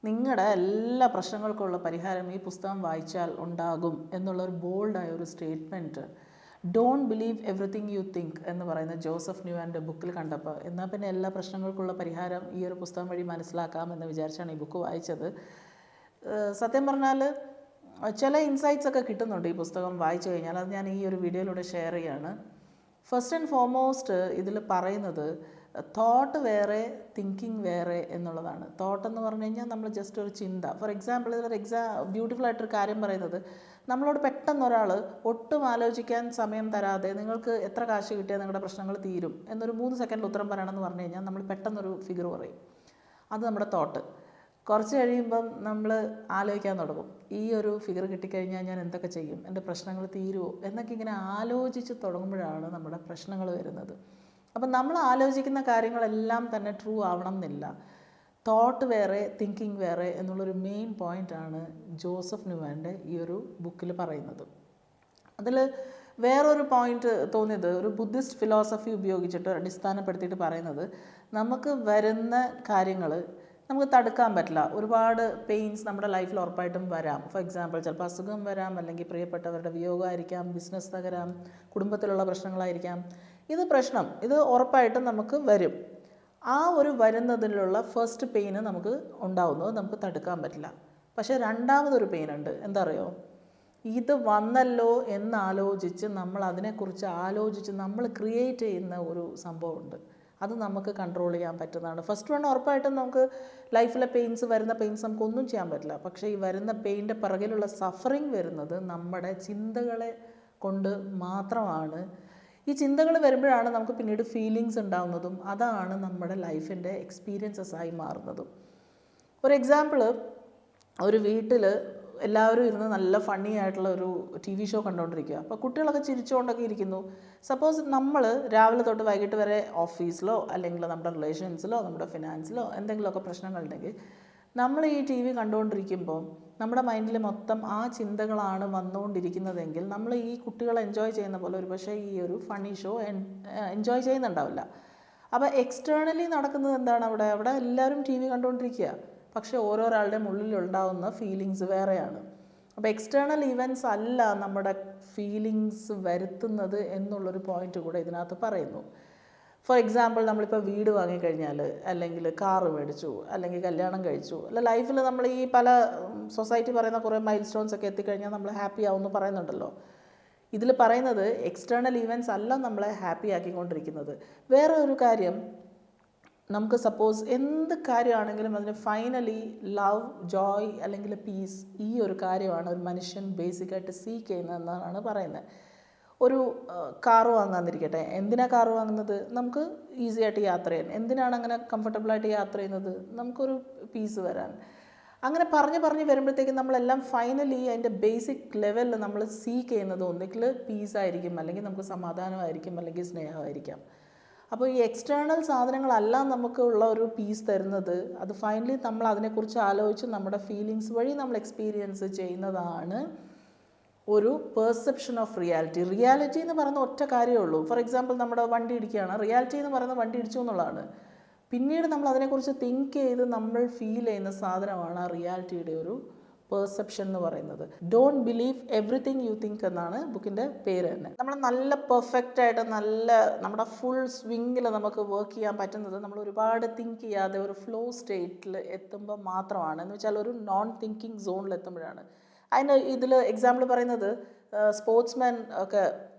നിങ്ങളുടെ എല്ലാ പ്രശ്നങ്ങൾക്കുള്ള പരിഹാരം ഈ പുസ്തകം വായിച്ചാൽ ഉണ്ടാകും എന്നുള്ളൊരു ബോൾഡായ ഒരു statement don't believe everything you think എന്ന് പറയുന്ന ജോസഫ് ന്യൂവാൻ്റെ ബുക്കിൽ കണ്ടപ്പോൾ എന്നാൽ പിന്നെ എല്ലാ പ്രശ്നങ്ങൾക്കുള്ള പരിഹാരം ഈ ഒരു പുസ്തകം വഴി മനസ്സിലാക്കാം എന്ന് വിചാരിച്ചാണ് ഈ ബുക്ക് വായിച്ചത്. സത്യം പറഞ്ഞാൽ ചില ഇൻസൈറ്റ്സ് ഒക്കെ കിട്ടുന്നുണ്ട് ഈ പുസ്തകം വായിച്ചു കഴിഞ്ഞാൽ. അത് ഞാൻ ഈ ഒരു വീഡിയോയിലൂടെ ഷെയർ ചെയ്യാണ്. ഫസ്റ്റ് ആൻഡ് ഫോർമോസ്റ്റ് ഇതിൽ പറയുന്നത് തോട്ട് വേറെ തിങ്കിങ് വേറെ എന്നുള്ളതാണ്. തോട്ട് എന്ന് പറഞ്ഞു കഴിഞ്ഞാൽ നമ്മൾ ജസ്റ്റ് ഒരു ചിന്ത. ഫോർ എക്സാമ്പിൾ ഇതിലൊരു ബ്യൂട്ടിഫുൾ ആയിട്ടൊരു കാര്യം പറയുന്നത്, നമ്മളോട് പെട്ടെന്ന് ഒരാൾ ഒട്ടും ആലോചിക്കാൻ സമയം തരാതെ നിങ്ങൾക്ക് എത്ര കാശ് കിട്ടിയാൽ നിങ്ങളുടെ പ്രശ്നങ്ങൾ തീരും എന്നൊരു 3 സെക്കൻഡിൽ ഉത്തരം പറയണമെന്ന് പറഞ്ഞു കഴിഞ്ഞാൽ നമ്മൾ പെട്ടെന്നൊരു ഫിഗർ പറയും. അത് നമ്മുടെ തോട്ട്. കുറച്ച് കഴിയുമ്പം നമ്മൾ ആലോചിക്കാൻ തുടങ്ങും, ഈ ഒരു ഫിഗർ കിട്ടിക്കഴിഞ്ഞാൽ ഞാൻ എന്തൊക്കെ ചെയ്യും, എൻ്റെ പ്രശ്നങ്ങൾ തീരുമോ എന്നൊക്കെ ഇങ്ങനെ ആലോചിച്ച് തുടങ്ങുമ്പോഴാണ് നമ്മുടെ പ്രശ്നങ്ങൾ വരുന്നത്. അപ്പം നമ്മൾ ആലോചിക്കുന്ന കാര്യങ്ങളെല്ലാം തന്നെ ട്രൂ ആവണം എന്നില്ല. തോട്ട് വേറെ തിങ്കിങ് വേറെ എന്നുള്ളൊരു മെയിൻ പോയിൻ്റാണ് ജോസഫ് ന്യൂവാൻ്റെ ഈ ഒരു ബുക്കിൽ പറയുന്നത്. അതിൽ വേറൊരു പോയിന്റ് തോന്നിയത്, ഒരു ബുദ്ധിസ്റ്റ് ഫിലോസഫി ഉപയോഗിച്ചിട്ട് അടിസ്ഥാനപ്പെടുത്തിയിട്ട് പറയുന്നത്, നമുക്ക് വരുന്ന കാര്യങ്ങൾ നമുക്ക് തടുക്കാൻ പറ്റില്ല. ഒരുപാട് പെയിൻസ് നമ്മുടെ ലൈഫിൽ ഉറപ്പായിട്ടും വരാം. ഫോർ എക്സാമ്പിൾ ചിലപ്പോൾ അസുഖം വരാം, അല്ലെങ്കിൽ പ്രിയപ്പെട്ടവരുടെ വിയോഗമായിരിക്കാം, ബിസിനസ് തകരാം, കുടുംബത്തിലുള്ള പ്രശ്നങ്ങളായിരിക്കാം. ഇത് ഉറപ്പായിട്ടും നമുക്ക് വരും. ആ ഒരു വരുന്നതിലുള്ള ഫസ്റ്റ് പെയിന് നമുക്ക് ഉണ്ടാവുന്നത് നമുക്ക് തടുക്കാൻ പറ്റില്ല. പക്ഷേ രണ്ടാമതൊരു പെയിനുണ്ട്. എന്താ അറിയോ? ഇത് വന്നല്ലോ എന്നാലോചിച്ച് നമ്മൾ അതിനെക്കുറിച്ച് ആലോചിച്ച് നമ്മൾ ക്രിയേറ്റ് ചെയ്യുന്ന ഒരു സംഭവമുണ്ട്. അത് നമുക്ക് കൺട്രോൾ ചെയ്യാൻ പറ്റുന്നതാണ്. ഫസ്റ്റ് വൺ ഉറപ്പായിട്ടും നമുക്ക് ലൈഫിലെ വരുന്ന പെയിൻസ് നമുക്കൊന്നും ചെയ്യാൻ പറ്റില്ല. പക്ഷേ ഈ വരുന്ന പെയിൻ്റെ പിറകിലുള്ള സഫറിങ് വരുന്നത് നമ്മുടെ ചിന്തകളെ കൊണ്ട് മാത്രമാണ്. ഈ ചിന്തകൾ വരുമ്പോഴാണ് നമുക്ക് പിന്നീട് ഫീലിങ്സ് ഉണ്ടാകുന്നതും അതാണ് നമ്മുടെ ലൈഫിൻ്റെ എക്സ്പീരിയൻസസ് ആയി മാറുന്നതും. ഒരു എക്സാമ്പിൾ, ഒരു വീട്ടിൽ എല്ലാവരും ഇരുന്ന് നല്ല ഫണ്ണി ആയിട്ടുള്ള ഒരു TV ഷോ കണ്ടുകൊണ്ടിരിക്കുക. അപ്പോൾ കുട്ടികളൊക്കെ ചിരിച്ചുകൊണ്ടൊക്കെ ഇരിക്കുന്നു. സപ്പോസ് നമ്മൾ രാവിലെ തൊട്ട് വൈകിട്ട് വരെ ഓഫീസിലോ അല്ലെങ്കിൽ നമ്മുടെ റിലേഷൻസിലോ നമ്മുടെ ഫിനാൻസിലോ എന്തെങ്കിലുമൊക്കെ പ്രശ്നങ്ങളുണ്ടെങ്കിൽ നമ്മൾ ഈ TV കണ്ടുകൊണ്ടിരിക്കുമ്പോൾ നമ്മുടെ മൈൻഡിൽ മൊത്തം ആ ചിന്തകളാണ് വന്നുകൊണ്ടിരിക്കുന്നതെങ്കിൽ നമ്മൾ ഈ കുട്ടികൾ എൻജോയ് ചെയ്യുന്ന പോലെ ഒരു പക്ഷേ ഈ ഒരു ഫണ്ണി ഷോ എൻജോയ് ചെയ്യുന്നുണ്ടാവില്ല. അപ്പോൾ എക്സ്റ്റേണലി നടക്കുന്നത് എന്താണ്? അവിടെ എല്ലാവരും TV കണ്ടുകൊണ്ടിരിക്കുക, പക്ഷേ ഓരോരാളുടെയും ഉള്ളിലുണ്ടാവുന്ന ഫീലിങ്സ് വേറെയാണ്. അപ്പോൾ എക്സ്റ്റേണൽ ഇവൻറ്റ്സ് അല്ല നമ്മുടെ ഫീലിങ്സ് വരുത്തുന്നത് എന്നുള്ളൊരു പോയിന്റ് കൂടെ ഇതിനകത്ത് പറയുന്നു. ഫോർ എക്സാമ്പിൾ, നമ്മളിപ്പോൾ വീട് വാങ്ങിക്കഴിഞ്ഞാൽ, അല്ലെങ്കിൽ കാറ് മേടിച്ചു, അല്ലെങ്കിൽ കല്യാണം കഴിച്ചു, അല്ല ലൈഫിൽ നമ്മൾ ഈ പല സൊസൈറ്റി പറയുന്ന കുറേ മൈൽ സ്റ്റോൺസ് ഒക്കെ എത്തിക്കഴിഞ്ഞാൽ നമ്മൾ ഹാപ്പി ആവുമെന്ന് പറയുന്നുണ്ടല്ലോ. ഇതിൽ പറയുന്നത് എക്സ്റ്റേണൽ ഇവൻറ്റ്സ് അല്ല നമ്മളെ ഹാപ്പി ആക്കിക്കൊണ്ടിരിക്കുന്നത്. വേറെ ഒരു കാര്യം, നമുക്ക് സപ്പോസ് എന്ത് കാര്യമാണെങ്കിലും അതിന് ഫൈനലി ലവ്, ജോയ് അല്ലെങ്കിൽ പീസ്, ഈ ഒരു കാര്യമാണ് ഒരു മനുഷ്യൻ ബേസിക്കായിട്ട് സീക്ക് ചെയ്യുന്നതെന്നാണ് പറയുന്നത്. ഒരു കാറ് വാങ്ങാന്നിരിക്കട്ടെ, എന്തിനാണ് കാറ് വാങ്ങുന്നത്? നമുക്ക് ഈസി ആയിട്ട് യാത്ര ചെയ്യാൻ. എന്തിനാണ് അങ്ങനെ കംഫർട്ടബിളായിട്ട് യാത്ര ചെയ്യുന്നത്? നമുക്കൊരു പീസ് വരാൻ. അങ്ങനെ പറഞ്ഞ് വരുമ്പോഴത്തേക്കും നമ്മളെല്ലാം ഫൈനലി അതിൻ്റെ ബേസിക് ലെവലിൽ നമ്മൾ സീക്ക് ചെയ്യുന്നത് ഒന്നുകിൽ പീസായിരിക്കും, അല്ലെങ്കിൽ നമുക്ക് സമാധാനമായിരിക്കും, അല്ലെങ്കിൽ സ്നേഹമായിരിക്കാം. അപ്പോൾ ഈ എക്സ്റ്റേണൽ സാധനങ്ങളല്ല നമുക്കുള്ള ഒരു പീസ് തരുന്നത്. അത് ഫൈനലി നമ്മൾ അതിനെക്കുറിച്ച് ആലോചിച്ച് നമ്മുടെ ഫീലിങ്സ് വഴി നമ്മൾ എക്സ്പീരിയൻസ് ചെയ്യുന്നതാണ് ഒരു പെർസെപ്ഷൻ ഓഫ് റിയാലിറ്റി. റിയാലിറ്റി എന്ന് പറയുന്ന ഒറ്റ കാര്യമേ ഉള്ളൂ. ഫോർ എക്സാമ്പിൾ, നമ്മുടെ വണ്ടി ഇടിക്കുകയാണ്, റിയാലിറ്റി എന്ന് പറയുന്നത് വണ്ടി ഇടിച്ചു എന്നുള്ളതാണ്. പിന്നീട് നമ്മൾ അതിനെക്കുറിച്ച് തിങ്ക് ചെയ്ത് നമ്മൾ ഫീൽ ചെയ്യുന്ന സാധനമാണ് ആ റിയാലിറ്റിയുടെ ഒരു പെർസെപ്ഷൻ എന്ന് പറയുന്നത്. Don't believe everything you think എന്നാണ് ബുക്കിൻ്റെ പേര് തന്നെ. നമ്മൾ നല്ല പെർഫെക്റ്റ് ആയിട്ട് നമ്മുടെ ഫുൾ സ്വിങ്ങിൽ നമുക്ക് വർക്ക് ചെയ്യാൻ പറ്റുന്നത് നമ്മൾ ഒരുപാട് തിങ്ക് ചെയ്യാതെ ഒരു ഫ്ലോ സ്റ്റേറ്റിൽ എത്തുമ്പോൾ മാത്രമാണ്. എന്ന് വെച്ചാൽ ഒരു നോൺ തിങ്കിങ് സോണിൽ എത്തുമ്പോഴാണ്. ഇതിൽ എക്സാമ്പിൾ പറയുന്നത്, സ്പോർട്സ്മാൻ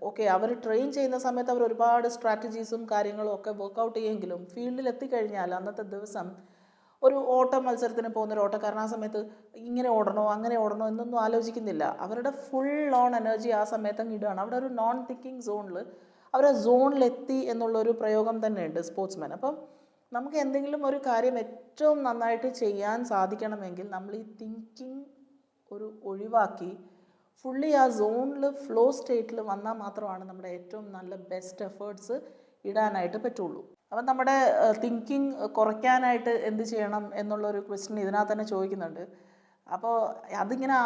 ഒക്കെ അവർ ട്രെയിൻ ചെയ്യുന്ന സമയത്ത് അവർ ഒരുപാട് സ്ട്രാറ്റജീസും കാര്യങ്ങളും ഒക്കെ വർക്കൗട്ട് ചെയ്യുമെങ്കിലും ഫീൽഡിൽ എത്തിക്കഴിഞ്ഞാൽ അന്നത്തെ ദിവസം ഒരു ഓട്ട മത്സരത്തിന് പോകുന്നൊരു ഓട്ടക്കാരൻ ആ സമയത്ത് ഇങ്ങനെ ഓടണോ അങ്ങനെ ഓടണോ എന്നൊന്നും ആലോചിക്കുന്നില്ല. അവരുടെ ഫുൾ ഓൺ എനർജി ആ സമയത്ത് അങ്ങ് ഇടുകയാണ്. അവിടെ ഒരു നോൺ തിങ്കിങ് സോണിൽ അവർ ആ സോണിലെത്തി എന്നുള്ളൊരു പ്രയോഗം തന്നെയുണ്ട് സ്പോർട്സ്മാൻ. അപ്പം നമുക്ക് എന്തെങ്കിലും ഒരു കാര്യം ഏറ്റവും നന്നായിട്ട് ചെയ്യാൻ സാധിക്കണമെങ്കിൽ നമ്മൾ ഈ തിങ്കിങ് ഒഴിവാക്കി ഫുള്ളി ആ സോണിൽ ഫ്ലോ സ്റ്റേറ്റിൽ വന്നാൽ മാത്രമാണ് നമ്മുടെ ഏറ്റവും നല്ല ബെസ്റ്റ് എഫേർട്സ് ഇടാനായിട്ട് പറ്റുള്ളൂ. അപ്പം നമ്മുടെ തിങ്കിങ് കുറയ്ക്കാനായിട്ട് എന്ത് ചെയ്യണം എന്നുള്ളൊരു ക്വസ്റ്റ്യൻ ഇതിനകത്ത് തന്നെ ചോദിക്കുന്നുണ്ട്. അപ്പോൾ അതിങ്ങനെ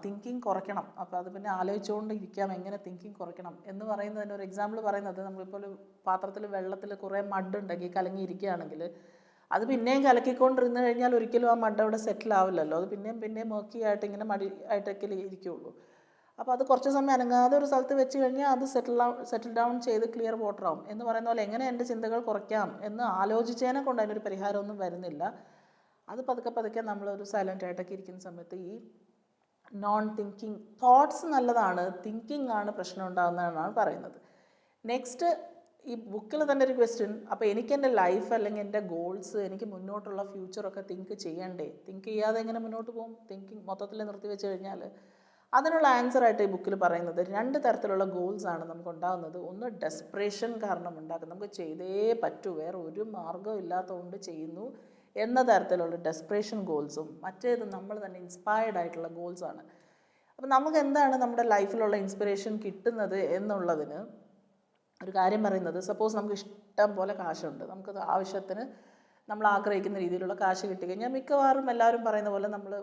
തിങ്കിങ് കുറയ്ക്കണം. അപ്പോൾ അത് പിന്നെ ആലോചിച്ചുകൊണ്ട് ഇരിക്കാം എങ്ങനെ തിങ്കിങ് കുറയ്ക്കണം എന്ന് പറയുന്നതിന് ഒരു എക്സാമ്പിൾ പറയുന്നത്, നമ്മളിപ്പോൾ ഒരു പാത്രത്തിൽ വെള്ളത്തിൽ കുറേ മഡ് ഉണ്ടെങ്കിൽ കലങ്ങിയിരിക്കുകയാണെങ്കിൽ അത് പിന്നെയും കലക്കിക്കൊണ്ടിരുന്ന് കഴിഞ്ഞാൽ ഒരിക്കലും ആ മഡ് അവിടെ സെറ്റിൽ ആവില്ലല്ലോ. അത് പിന്നെയും മർക്കിയായിട്ട് ഇങ്ങനെ മടി ആയിട്ടൊക്കെ ഇരിക്കുകയുള്ളൂ. അപ്പോൾ അത് കുറച്ച് സമയം അനങ്ങാതെ ഒരു സ്ഥലത്ത് വെച്ച് കഴിഞ്ഞാൽ അത് സെറ്റിൽ ഡൗൺ ചെയ്ത് ക്ലിയർ വാട്ടർ ആവും. എന്ന് പറയുന്ന പോലെ എങ്ങനെ എൻ്റെ ചിന്തകൾ കുറയ്ക്കാം എന്ന് ആലോചിച്ചതിനെ കൊണ്ട് അതിനൊരു പരിഹാരമൊന്നും വരുന്നില്ല. അത് പതുക്കെ നമ്മളൊരു സൈലൻ്റ് ആയിട്ടൊക്കെ ഇരിക്കുന്ന സമയത്ത് ഈ നോൺ തിങ്കിങ് തോട്ട്സ് നല്ലതാണ്, തിങ്കിങ് ആണ് പ്രശ്നം ഉണ്ടാകുന്നതെന്നാണ് പറയുന്നത്. നെക്സ്റ്റ്, ഈ ബുക്കിൽ തന്നെ ഒരു ക്വസ്റ്റ്യൻ, അപ്പോൾ എനിക്ക് എൻ്റെ ലൈഫ് അല്ലെങ്കിൽ എൻ്റെ ഗോൾസ്, എനിക്ക് മുന്നോട്ടുള്ള ഫ്യൂച്ചറൊക്കെ തിങ്ക് ചെയ്യണ്ടേ? തിങ്ക് ചെയ്യാതെ എങ്ങനെ മുന്നോട്ട് പോകും? തിങ്കിങ് മൊത്തത്തിൽ നിർത്തി വെച്ച് കഴിഞ്ഞാൽ അതിനുള്ള ആൻസറായിട്ട് ഈ ബുക്കിൽ പറയുന്നത് 2 തരത്തിലുള്ള ഗോൾസാണ് നമുക്ക് ഉണ്ടാകുന്നത്. ഒന്ന് ഡെസ്പറേഷൻ കാരണം ഉണ്ടാക്കും, നമുക്ക് ചെയ്തേ പറ്റൂ, വേറെ ഒരു മാർഗ്ഗവും ഇല്ലാത്തതുകൊണ്ട് ചെയ്യുന്നു എന്ന തരത്തിലുള്ള ഡെസ്പറേഷൻ ഗോൾസും, മറ്റേത് നമ്മൾ തന്നെ ഇൻസ്പയർഡ് ആയിട്ടുള്ള ഗോൾസാണ്. അപ്പോൾ നമുക്ക് എന്താണ് നമ്മുടെ ലൈഫിലുള്ള ഇൻസ്പിറേഷൻ കിട്ടുന്നത് എന്നുള്ളതിന് ഒരു കാര്യം പറയുന്നത്, സപ്പോസ് നമുക്ക് ഇഷ്ടം പോലെ കാശുണ്ട്, നമുക്കത് ആവശ്യത്തിന് നമ്മൾ ആഗ്രഹിക്കുന്ന രീതിയിലുള്ള കാശ് കിട്ടിക്കഴിഞ്ഞാൽ മിക്കവാറും എല്ലാവരും പറയുന്ന പോലെ നമ്മൾ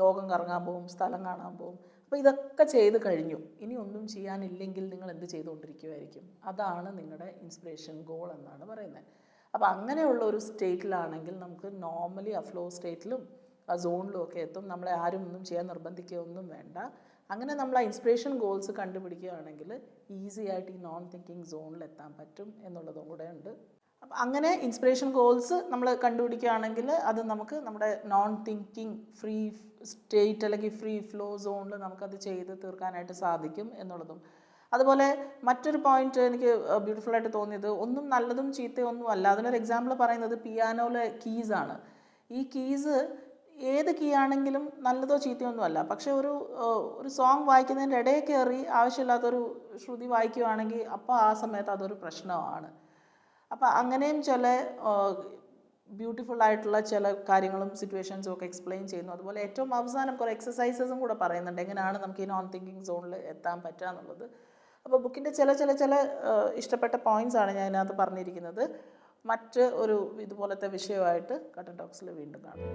ലോകം കറങ്ങാൻ പോകും, സ്ഥലം കാണാൻ പോകും. അപ്പോൾ ഇതൊക്കെ ചെയ്ത് കഴിഞ്ഞു, ഇനി ഒന്നും ചെയ്യാനില്ലെങ്കിൽ നിങ്ങൾ എന്ത് ചെയ്തുകൊണ്ടിരിക്കുമായിരിക്കും? അതാണ് നിങ്ങളുടെ ഇൻസ്പിറേഷൻ ഗോൾ എന്നാണ് പറയുന്നത്. അപ്പോൾ അങ്ങനെയുള്ള ഒരു സ്റ്റേറ്റിലാണെങ്കിൽ നമുക്ക് നോർമലി ആ ഫ്ലോ സ്റ്റേറ്റിലും ആ സോണിലും ഒക്കെ എത്തും. നമ്മളെ ആരും ഒന്നും ചെയ്യാൻ നിർബന്ധിക്കുകയൊന്നും വേണ്ട. അങ്ങനെ നമ്മൾ ആ ഇൻസ്പിറേഷൻ ഗോൾസ് കണ്ടുപിടിക്കുകയാണെങ്കിൽ ഈസി ആയിട്ട് ഈ നോൺ തിങ്കിങ് സോണിൽ എത്താൻ പറ്റും എന്നുള്ളതും കൂടെ ഉണ്ട്. അപ്പം അങ്ങനെ ഇൻസ്പിറേഷൻ ഗോൾസ് നമ്മൾ കണ്ടുപിടിക്കുകയാണെങ്കിൽ അത് നമുക്ക് നമ്മുടെ നോൺ തിങ്കിങ് ഫ്രീ സ്റ്റേറ്റ് അല്ലെങ്കിൽ ഫ്രീ ഫ്ലോ സോണിൽ നമുക്കത് ചെയ്ത് തീർക്കാനായിട്ട് സാധിക്കും എന്നുള്ളതും. അതുപോലെ മറ്റൊരു പോയിന്റ് എനിക്ക് ബ്യൂട്ടിഫുൾ ആയിട്ട് തോന്നിയത്, ഒന്നും നല്ലതും ചീത്തയും ഒന്നും അല്ല. അതിനൊരു എക്സാമ്പിൾ പറയുന്നത് പിയാനോയിലെ കീസാണ്. ഈ കീസ് ഏത് കീ ആണെങ്കിലും നല്ലതോ ചീത്തയോ ഒന്നും അല്ല. പക്ഷെ ഒരു സോങ് വായിക്കുന്നതിൻ്റെ ഇടയിൽ കയറി ആവശ്യമില്ലാത്തൊരു ശ്രുതി വായിക്കുകയാണെങ്കിൽ അപ്പോൾ ആ സമയത്ത് അതൊരു പ്രശ്നമാണ്. അപ്പോൾ അങ്ങനെയും ചില ബ്യൂട്ടിഫുൾ ആയിട്ടുള്ള ചില കാര്യങ്ങളും സിറ്റുവേഷൻസും ഒക്കെ എക്സ്പ്ലെയിൻ ചെയ്യുന്നു. അതുപോലെ ഏറ്റവും അവസാനം കുറേ എക്സസൈസസും കൂടെ പറയുന്നുണ്ട്, എങ്ങനെയാണ് നമുക്ക് ഈ നോൺ തിങ്കിങ് സോണിൽ എത്താൻ പറ്റുക എന്നുള്ളത്. അപ്പോൾ ബുക്കിൻ്റെ ചില ഇഷ്ടപ്പെട്ട പോയിൻറ്റ്സ് ആണ് ഞാൻ ഇതിനകത്ത് പറഞ്ഞിരിക്കുന്നത്. മറ്റ് ഒരു ഇതുപോലത്തെ വിഷയമായിട്ട് കട്ടൻ ടോക്സിൽ വീണ്ടും കാണാം.